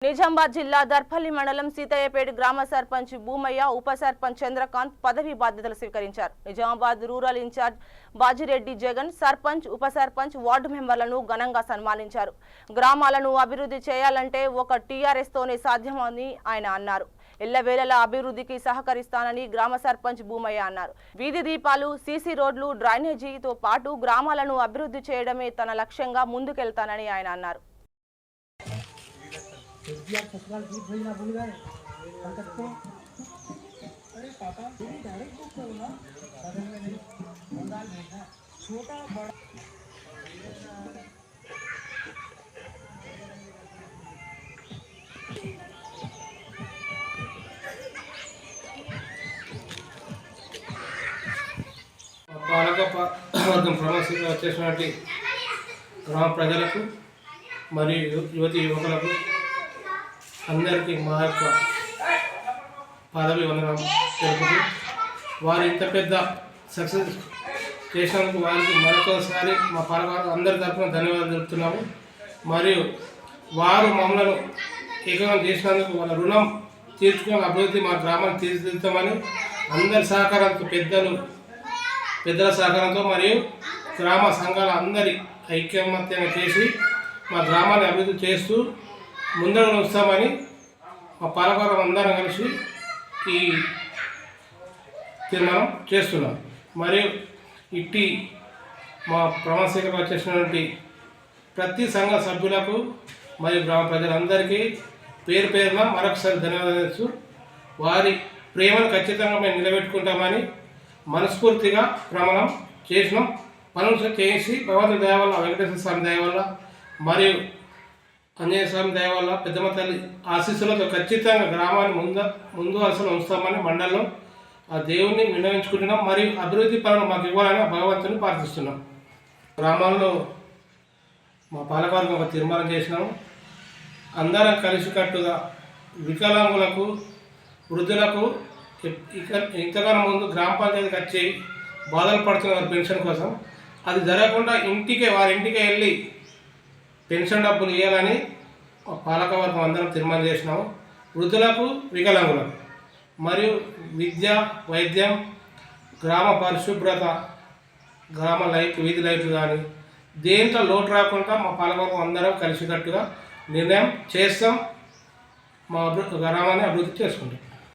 నిజామాబాద్ జిల్లా దర్పల్లి మండలం సీతయ్యపేట గ్రామ సర్పంచ్ భూమయ్య, ఉప సర్పంచ్ చంద్రకాంత్ పదవి బాధ్యతలు స్వీకరించారు. నిజామాబాద్ రూరల్ ఇన్ఛార్జ్ బాజిరెడ్డి జగన్ సర్పంచ్, ఉప సర్పంచ్, వార్డు మెంబర్లను ఘనంగా సన్మానించారు. గ్రామాలను అభివృద్ధి చేయాలంటే ఒక టీఆర్ఎస్ తోనే సాధ్యమని ఆయన అన్నారు. ఎల్లవేళలా అభివృద్ధికి సహకరిస్తానని గ్రామ సర్పంచ్ భూమయ్య అన్నారు. వీధి దీపాలు, సీసీ రోడ్లు, డ్రైనేజీతో పాటు గ్రామాలను అభివృద్ధి చేయడమే తన లక్ష్యంగా ముందుకెళ్తానని ఆయన అన్నారు. ससुराल गीत भेजना भूल गए कलकत्ते अरे पापा डायरेक्ट बुक करो ना बदल में नहीं बंगाल भेजना छोटा बड़ा పాలకవర్గం ప్రమోషన్ వచ్చేసినటువంటి గ్రామ ప్రజలకు మరియు యువతి యువకులకు అందరికీ మా యొక్క పదవి వందనం తెలుపుతూ వారు ఇంత పెద్ద సక్సెస్ చేసినందుకు వారికి మరొకసారి మా పాలకవర్గం అందరి తరఫున ధన్యవాదాలు తెలుపుతున్నాము. మరియు వారు మమ్మల్ని ఏకం చేసినందుకు వాళ్ళ రుణం తీర్చుకొని అభివృద్ధి మా గ్రామాన్ని తీర్చిదిద్దామని అందరి సహకారంతో పెద్దల సహకారంతో మరియు గ్రామ సంఘాల అందరి ఐక్యమత్యంగా చేసి మా గ్రామాన్ని అభివృద్ధి చేస్తూ ముందర వస్తామని మా పాలకవర్గం అందరం కలిసి ఈ తీర్మానం చేస్తున్నాం. మరియు ఇట్టి మా ప్రమాణస్వీకారం వచ్చేసినటువంటి ప్రతి సంఘ సభ్యులకు మరియు గ్రామ ప్రజలందరికీ పేరు పేరున మరొకసారి ధన్యవాదాలు. వారి ప్రేమను ఖచ్చితంగా మేము నిలబెట్టుకుంటామని మనస్ఫూర్తిగా ప్రమాణం చేసినాం. పనులు చేసి భగవంతుడి దయ వల్ల, వెంకటేశ్వర స్వామి దయ వల్ల మరియు ఆంజనేయ స్వామి దయ వల్ల, పెద్దమ్మ తల్లి ఆశీస్సులతో ఖచ్చితంగా గ్రామాన్ని ముందు వరుసలో ఉంచుతామని మండలంలో ఆ దేవుణ్ణి విన్నవించుకుంటున్నాం. మరియు అభివృద్ధి పనులు మాకు ఇవ్వాలని భగవంతుని ప్రార్థిస్తున్నాం. గ్రామాల్లో మా పాలకవర్గం ఒక తీర్మానం చేసినాము. అందరం కలిసికట్టుగా వికలాంగులకు, వృద్ధులకు ఇంతకన్నా ముందు గ్రామ పంచాయతీకి వచ్చి బాధలు పడుతున్నారు పెన్షన్ కోసం. అది జరగకుండా వారి ఇంటికే వెళ్ళి పెన్షన్ డబ్బులు ఇవ్వాలని పాలకవర్గం అందరం తీర్మానం చేసినాము. వృద్ధులకు, వికలాంగులకు మరియు విద్య, వైద్యం, గ్రామ పరిశుభ్రత, గ్రామ వీధి లైట్లు కానీ దేంట్లో లోటు రాకుండా మా పాలకవర్గం అందరం కలిసికట్టుగా నిర్ణయం చేస్తాం. మా గ్రామాన్ని అభివృద్ధి చేసుకుంటాం.